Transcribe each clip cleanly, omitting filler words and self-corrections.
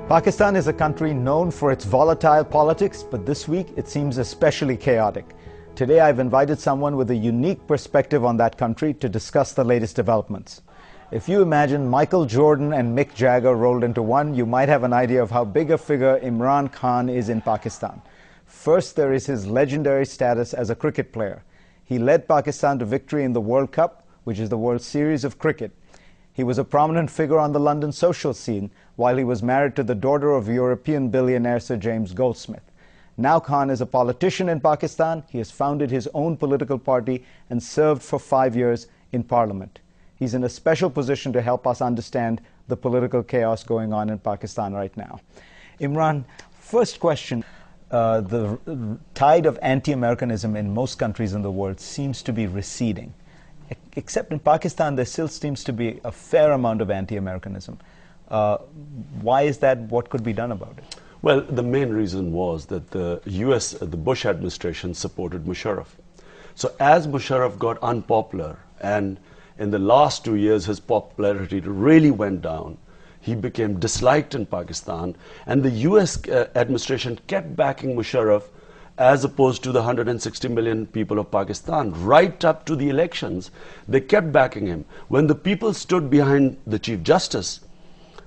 Pakistan is a country known for its volatile politics, but this week it seems especially chaotic. Today I've invited someone with a unique perspective on that country to discuss the latest developments. If you imagine Michael Jordan and Mick Jagger rolled into one, you might have an idea of how big a figure Imran Khan is in Pakistan. First, there is his legendary status as a cricket player. He led Pakistan to victory in the World Cup, which is the World Series of cricket. He was a prominent figure on the London social scene while he was married to the daughter of European billionaire Sir James Goldsmith. Now Khan is a politician in Pakistan. He has founded his own political party and served for 5 years in Parliament. He's in a special position to help us understand the political chaos going on in Pakistan right now. Imran, first question. The tide of anti-Americanism in most countries in the world seems to be receding. Except in Pakistan, there still seems to be a fair amount of anti-Americanism. Why is that? What could be done about it? Well, the main reason was that the the Bush administration supported Musharraf. So as Musharraf got unpopular, and in the last 2 years his popularity really went down, he became disliked in Pakistan, and the US administration kept backing Musharraf as opposed to the 160 million people of Pakistan. Right up to the elections, they kept backing him. When the people stood behind the Chief Justice,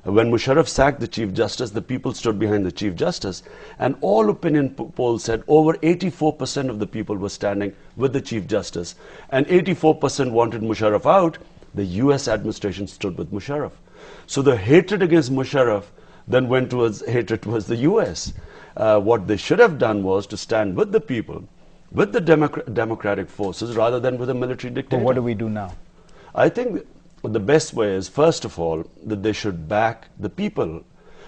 when Musharraf sacked the Chief Justice, the people stood behind the Chief Justice, and all opinion polls said over 84% of the people were standing with the Chief Justice, and 84% wanted Musharraf out. The US administration stood with Musharraf. So the hatred against Musharraf then went towards hatred towards the US. What they should have done was to stand with the people, with the democratic forces, rather than with a military dictator. But what do we do now? I think the best way is, first of all, that they should back the people.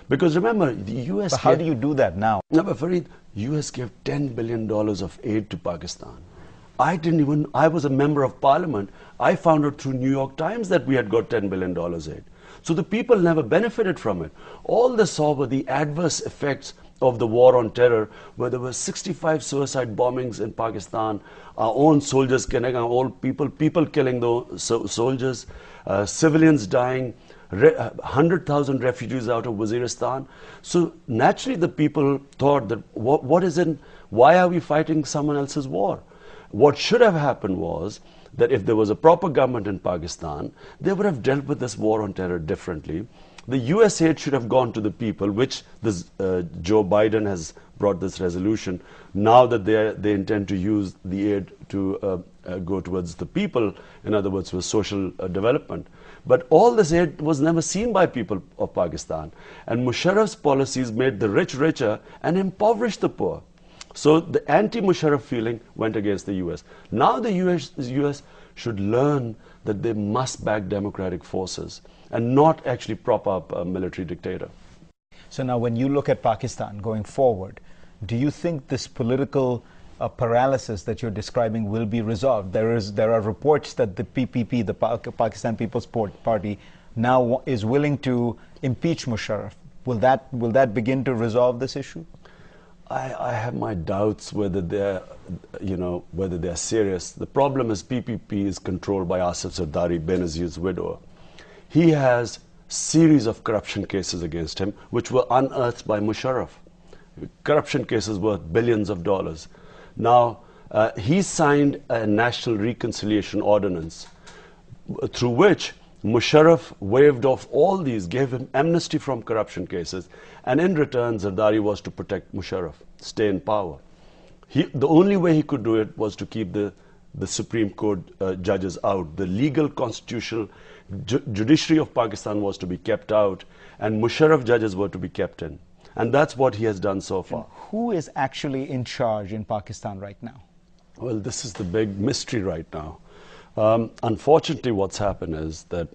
Because remember, the US... But how do you do that now? No, but Fareed, US gave $10 billion of aid to Pakistan. I was a member of parliament. I found out through New York Times that we had got $10 billion aid. So the people never benefited from it. All they saw were the adverse effects of the war on terror, where there were 65 suicide bombings in Pakistan, our own soldiers killing our own people killing those soldiers, civilians dying, 100,000 refugees out of Waziristan. So naturally the people thought that why are we fighting someone else's war? What should have happened was that if there was a proper government in Pakistan, they would have dealt with this war on terror differently. The US aid should have gone to the people, which Joe Biden has brought this resolution, now that they intend to use the aid to go towards the people, in other words, for social development. But all this aid was never seen by people of Pakistan. And Musharraf's policies made the rich richer and impoverished the poor. So the anti-Musharraf feeling went against the US. Now the US should learn that they must back democratic forces and not actually prop up a military dictator. So now when you look at Pakistan going forward, do you think this political paralysis that you're describing will be resolved? There are reports that the PPP, the Pakistan People's Party, now is willing to impeach Musharraf. Will that begin to resolve this issue? I have my doubts whether they're serious. The problem is PPP is controlled by Asif Zardari, Benazir's widower. He has series of corruption cases against him, which were unearthed by Musharraf. Corruption cases worth billions of dollars. Now, he signed a national reconciliation ordinance through which Musharraf waived off all these, gave him amnesty from corruption cases, and in return Zardari was to protect Musharraf, stay in power. The only way he could do it was to keep the Supreme Court judges out. The legal constitutional judiciary of Pakistan was to be kept out, and Musharraf judges were to be kept in. And that's what he has done so far. And who is actually in charge in Pakistan right now? Well, this is the big mystery right now. Unfortunately, what's happened is that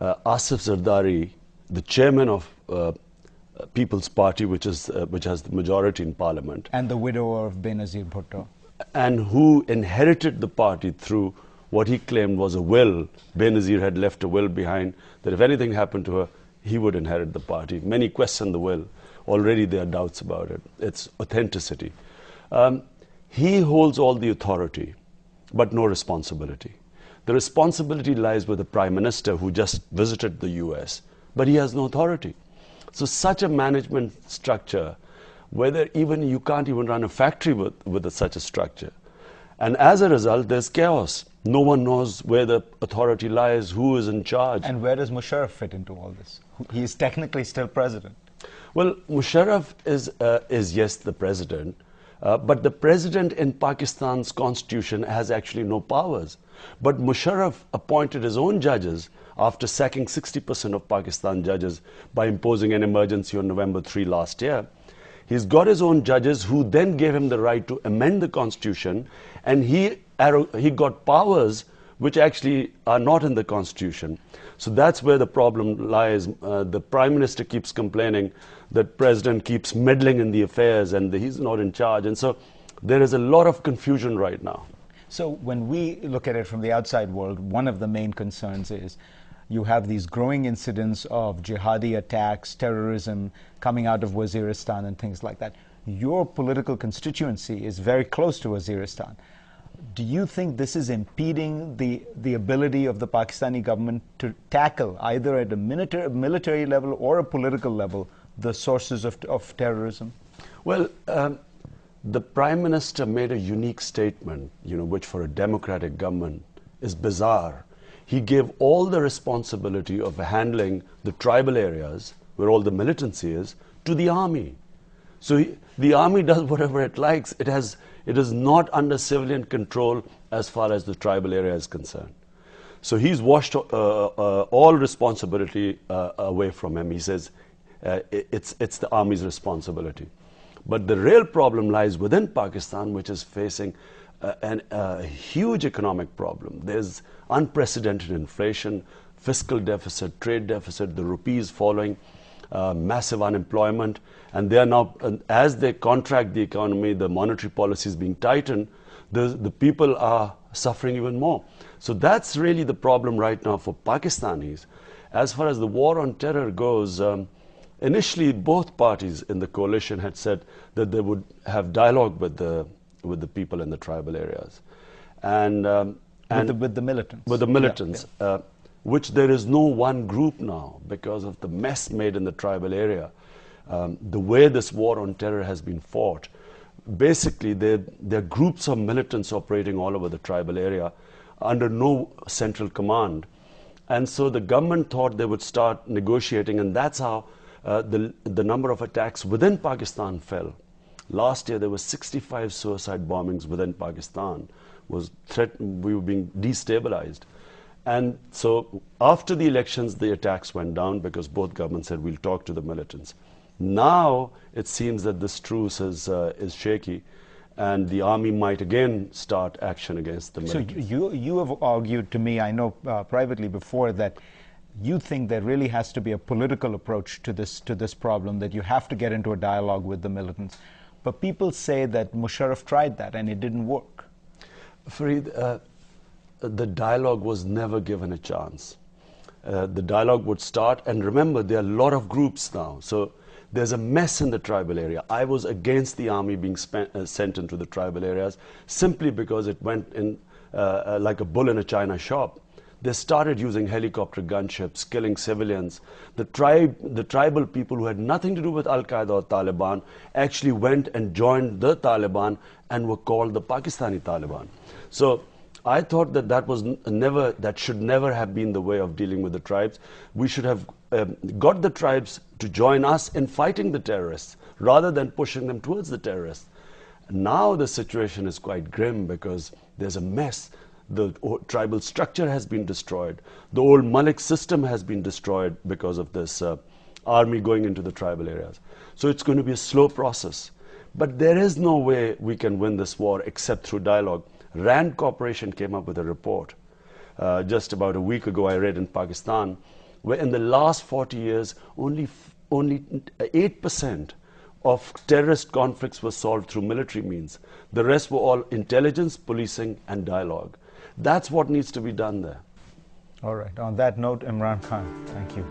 Asif Zardari, the chairman of People's Party, which has the majority in parliament, and the widower of Benazir Bhutto, and who inherited the party through what he claimed was a will. Benazir had left a will behind that if anything happened to her, he would inherit the party. Many question the will. Already there are doubts about it. Its authenticity. He holds all the authority, but no responsibility. The responsibility lies with the Prime Minister, who just visited the US, but he has no authority. So such a management structure, whether even you can't even run a factory with such a structure. And as a result, there's chaos. No one knows where the authority lies, who is in charge. And where does Musharraf fit into all this? He is technically still president. Well, Musharraf is yes, the president. But the president in Pakistan's constitution has actually no powers. But Musharraf appointed his own judges after sacking 60% of Pakistan judges by imposing an emergency on November 3 last year. He's got his own judges who then gave him the right to amend the constitution, and he got powers which actually are not in the constitution. So that's where the problem lies. The Prime Minister keeps complaining that President keeps meddling in the affairs and he's not in charge. And so there is a lot of confusion right now. So when we look at it from the outside world, one of the main concerns is you have these growing incidents of jihadi attacks, terrorism coming out of Waziristan and things like that. Your political constituency is very close to Waziristan. Do you think this is impeding the ability of the Pakistani government to tackle, either at a military level or a political level, the sources of terrorism? Well, the Prime Minister made a unique statement, which for a democratic government is bizarre. He gave all the responsibility of handling the tribal areas, where all the militancy is, to the army. So the army does whatever it likes. It is not under civilian control as far as the tribal area is concerned. So he's washed all responsibility away from him. He says it's the army's responsibility. But the real problem lies within Pakistan, which is facing a huge economic problem. There's unprecedented inflation, fiscal deficit, trade deficit, the rupee is falling, massive unemployment, and they are now, as they contract the economy, the monetary policy is being tightened, the people are suffering even more. So that's really the problem right now for Pakistanis. As far as the war on terror goes, initially both parties in the coalition had said that they would have dialogue with the people in the tribal areas. And with the militants. With the militants. Yeah. Which there is no one group now because of the mess made in the tribal area. The way this war on terror has been fought, basically there are groups of militants operating all over the tribal area under no central command. And so the government thought they would start negotiating, and that's how the number of attacks within Pakistan fell. Last year there were 65 suicide bombings within Pakistan. We were being destabilized. And so after the elections, the attacks went down because both governments said, we'll talk to the militants. Now it seems that this truce is shaky, and the army might again start action against the militants. So you have argued to me, I know privately before, that you think there really has to be a political approach to this problem, that you have to get into a dialogue with the militants. But people say that Musharraf tried that and it didn't work. Fareed, the dialogue was never given a chance. The dialogue would start, and remember, there are a lot of groups now. So there's a mess in the tribal area. I was against the army being sent into the tribal areas simply because it went in like a bull in a china shop. They started using helicopter gunships, killing civilians. The tribal people who had nothing to do with Al-Qaeda or Taliban actually went and joined the Taliban and were called the Pakistani Taliban. So I thought that that should never have been the way of dealing with the tribes. We should have got the tribes to join us in fighting the terrorists rather than pushing them towards the terrorists. Now the situation is quite grim because there's a mess. The tribal structure has been destroyed. The old Malik system has been destroyed because of this army going into the tribal areas. So it's going to be a slow process. But there is no way we can win this war except through dialogue. Rand Corporation came up with a report just about a week ago, I read, in Pakistan, where in the last 40 years, only 8% of terrorist conflicts were solved through military means. The rest were all intelligence, policing, and dialogue. That's what needs to be done there. All right. On that note, Imran Khan, thank you.